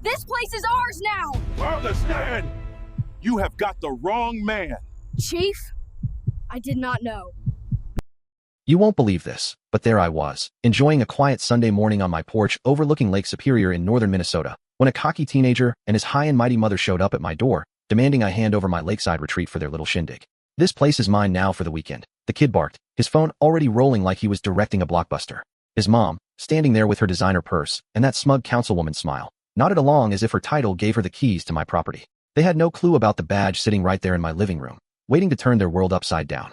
This place is ours now! Understand? You have got the wrong man. Chief? I did not know. You won't believe this, but there I was, enjoying a quiet Sunday morning on my porch overlooking Lake Superior in northern Minnesota, when a cocky teenager and his high and mighty mother showed up at my door, demanding I hand over my lakeside retreat for their little shindig. "This place is mine now for the weekend," the kid barked, his phone already rolling like he was directing a blockbuster. His mom, standing there with her designer purse and that smug councilwoman smile, nodded along as if her title gave her the keys to my property. They had no clue about the badge sitting right there in my living room, waiting to turn their world upside down.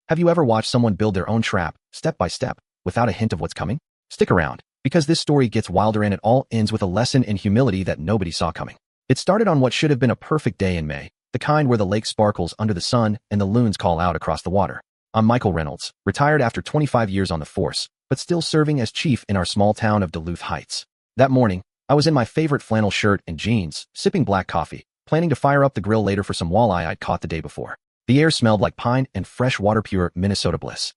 Have you ever watched someone build their own trap, step by step, without a hint of what's coming? Stick around, because this story gets wilder and it all ends with a lesson in humility that nobody saw coming. It started on what should have been a perfect day in May, the kind where the lake sparkles under the sun and the loons call out across the water. I'm Michael Reynolds, retired after 25 years on the force, but still serving as chief in our small town of Duluth Heights. That morning, I was in my favorite flannel shirt and jeans, sipping black coffee, planning to fire up the grill later for some walleye I'd caught the day before. The air smelled like pine and fresh water, pure Minnesota bliss.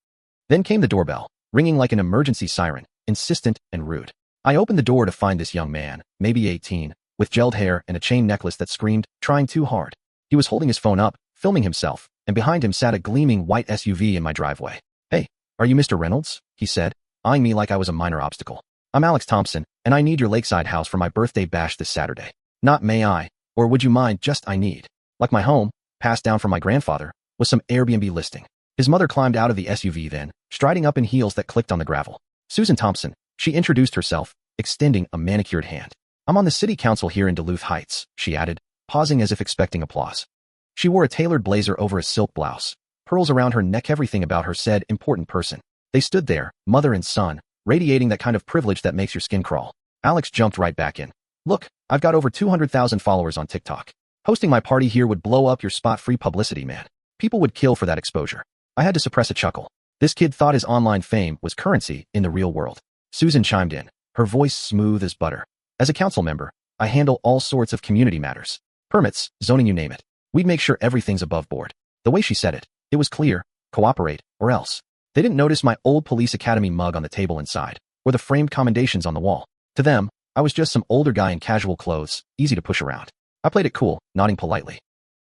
Then came the doorbell, ringing like an emergency siren, insistent and rude. I opened the door to find this young man, maybe 18, with gelled hair and a chain necklace that screamed, "Trying too hard." He was holding his phone up, filming himself, and behind him sat a gleaming white SUV in my driveway. "Hey, are you Mr. Reynolds?" he said, eyeing me like I was a minor obstacle. "I'm Alex Thompson, and I need your lakeside house for my birthday bash this Saturday. Not may I, or would you mind, just I need. Like my home, passed down from my grandfather, was some Airbnb listing." His mother climbed out of the SUV then, striding up in heels that clicked on the gravel. "Susan Thompson," she introduced herself, extending a manicured hand. "I'm on the city council here in Duluth Heights," she added, pausing as if expecting applause. She wore a tailored blazer over a silk blouse, pearls around her neck, everything about her said important person. They stood there, mother and son, radiating that kind of privilege that makes your skin crawl. Alex jumped right back in. "Look, I've got over 200,000 followers on TikTok. Hosting my party here would blow up your spot. Free publicity, man. People would kill for that exposure." I had to suppress a chuckle. This kid thought his online fame was currency in the real world. Susan chimed in, her voice smooth as butter. "As a council member, I handle all sorts of community matters. Permits, zoning, you name it. We'd make sure everything's above board." The way she said it, it was clear: cooperate, or else. They didn't notice my old police academy mug on the table inside, or the framed commendations on the wall. To them, I was just some older guy in casual clothes, easy to push around. I played it cool, nodding politely.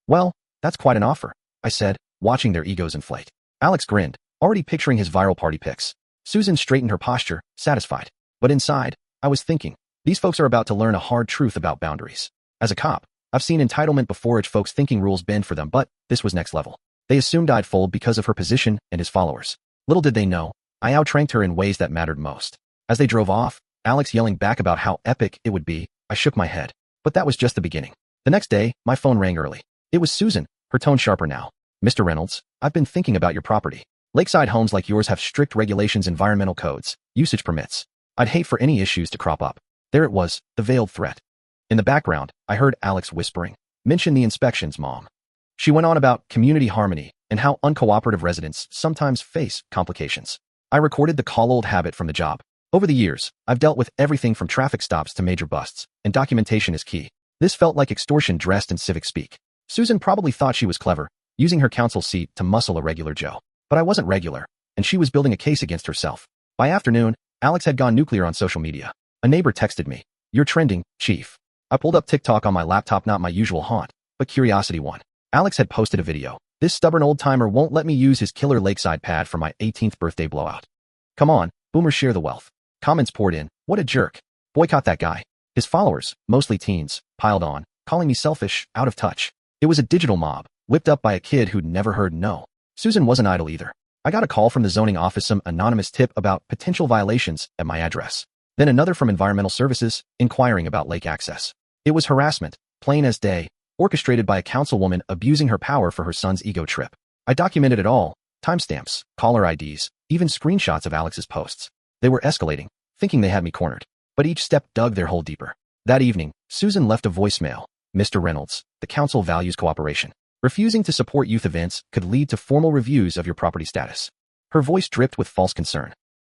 "Well, that's quite an offer," I said, watching their egos inflate. Alex grinned, already picturing his viral party pics. Susan straightened her posture, satisfied. But inside, I was thinking, these folks are about to learn a hard truth about boundaries. As a cop, I've seen entitlement before, folks thinking rules bend for them, but this was next level. They assumed I'd fold because of her position and his followers. Little did they know, I outranked her in ways that mattered most. As they drove off, Alex yelling back about how epic it would be, I shook my head. But that was just the beginning. The next day, my phone rang early. It was Susan, her tone sharper now. "Mr. Reynolds, I've been thinking about your property. Lakeside homes like yours have strict regulations, environmental codes, usage permits. I'd hate for any issues to crop up." There it was, the veiled threat. In the background, I heard Alex whispering, "Mention the inspections, Mom." She went on about community harmony and how uncooperative residents sometimes face complications. I recorded the call, old habit from the job. Over the years, I've dealt with everything from traffic stops to major busts, and documentation is key. This felt like extortion dressed in civic speak. Susan probably thought she was clever, using her council seat to muscle a regular Joe. But I wasn't regular, and she was building a case against herself. By afternoon, Alex had gone nuclear on social media. A neighbor texted me, "You're trending, Chief." I pulled up TikTok on my laptop, not my usual haunt, but curiosity won. Alex had posted a video. "This stubborn old-timer won't let me use his killer lakeside pad for my 18th birthday blowout. Come on, boomers, share the wealth." Comments poured in, "What a jerk. Boycott that guy." His followers, mostly teens, piled on, calling me selfish, out of touch. It was a digital mob, whipped up by a kid who'd never heard no. Susan wasn't idle either. I got a call from the zoning office, some anonymous tip about potential violations at my address. Then another from environmental services, inquiring about lake access. It was harassment, plain as day, orchestrated by a councilwoman abusing her power for her son's ego trip. I documented it all, timestamps, caller IDs, even screenshots of Alex's posts. They were escalating, thinking they had me cornered. But each step dug their hole deeper. That evening, Susan left a voicemail. "Mr. Reynolds, the council values cooperation. Refusing to support youth events could lead to formal reviews of your property status." Her voice dripped with false concern.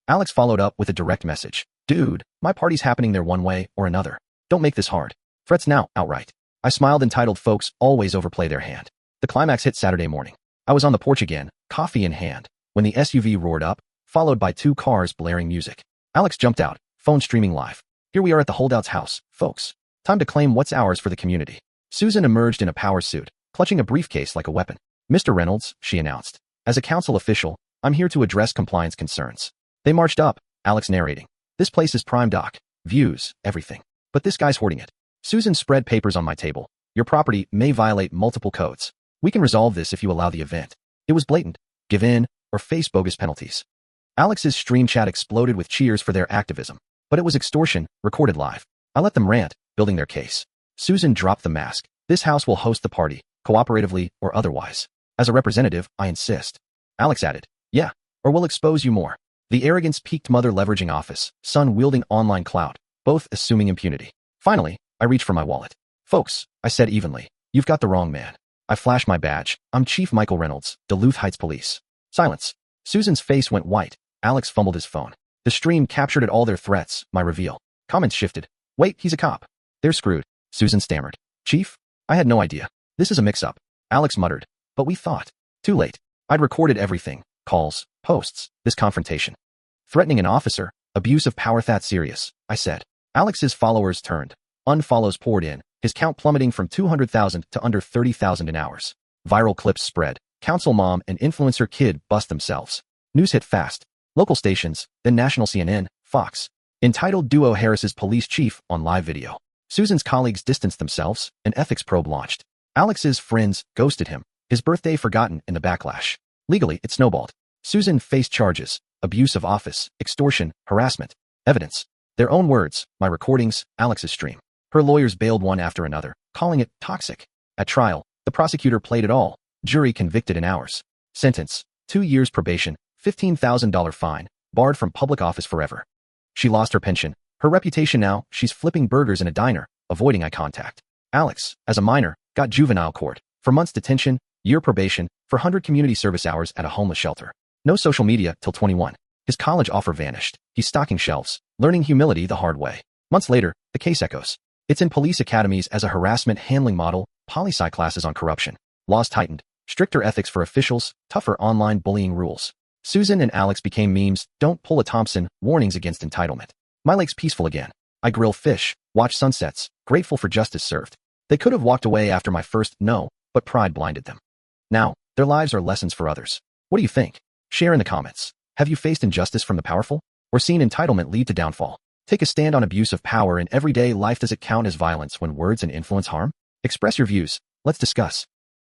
Alex followed up with a direct message. "Dude, my party's happening there one way or another. Don't make this hard." Threats now, outright. I smiled, entitled folks always overplay their hand. The climax hit Saturday morning. I was on the porch again, coffee in hand, when the SUV roared up, followed by two cars blaring music. Alex jumped out, phone streaming live. "Here we are at the holdout's house, folks. Time to claim what's ours for the community. Susan emerged in a power suit, clutching a briefcase like a weapon. Mr. Reynolds, she announced. As a council official, I'm here to address compliance concerns. They marched up, Alex narrating. This place is prime doc. Views, everything. But this guy's hoarding it. Susan spread papers on my table. Your property may violate multiple codes. We can resolve this if you allow the event. It was blatant. Give in, or face bogus penalties. Alex's stream chat exploded with cheers for their activism. But it was extortion, recorded live. I let them rant, building their case. Susan dropped the mask. This house will host the party, cooperatively or otherwise. As a representative, I insist. Alex added, yeah, or we'll expose you more. The arrogance peaked, mother leveraging office, son wielding online clout, both assuming impunity. Finally, I reached for my wallet. Folks, I said evenly, you've got the wrong man. I flashed my badge. I'm Chief Michael Reynolds, Duluth Heights Police. Silence. Susan's face went white. Alex fumbled his phone. The stream captured it all their threats, my reveal. Comments shifted. Wait, he's a cop. They're screwed. Susan stammered. Chief? I had no idea. This is a mix-up. Alex muttered. But we thought. Too late. I'd recorded everything. Calls, posts, this confrontation. Threatening an officer, abuse of power, that serious, I said. Alex's followers turned. Unfollows poured in, his count plummeting from 200,000 to under 30,000 in hours. Viral clips spread. Council mom and influencer kid bust themselves. News hit fast. Local stations, then national CNN, Fox. Entitled Duo Harris's police chief on live video. Susan's colleagues distanced themselves, an ethics probe launched. Alex's friends ghosted him, his birthday forgotten in the backlash. Legally, it snowballed. Susan faced charges, abuse of office, extortion, harassment. Evidence. Their own words, my recordings, Alex's stream. Her lawyers bailed one after another, calling it toxic. At trial, the prosecutor played it all. Jury convicted in hours. Sentence, 2 years probation, $15,000 fine, barred from public office forever. She lost her pension. Her reputation now, she's flipping burgers in a diner, avoiding eye contact. Alex, as a minor, got juvenile court. For months detention, year probation, for 100 community service hours at a homeless shelter. No social media till 21. His college offer vanished. He's stocking shelves, learning humility the hard way. Months later, the case echoes. It's in police academies as a harassment handling model, poli-sci classes on corruption. Laws tightened, stricter ethics for officials, tougher online bullying rules. Susan and Alex became memes, don't pull a Thompson, warnings against entitlement. My lake's peaceful again. I grill fish, watch sunsets, grateful for justice served. They could have walked away after my first no, but pride blinded them. Now, their lives are lessons for others. What do you think? Share in the comments. Have you faced injustice from the powerful? Or seen entitlement lead to downfall? Take a stand on abuse of power in everyday life. Does it count as violence when words and influence harm? Express your views. Let's discuss.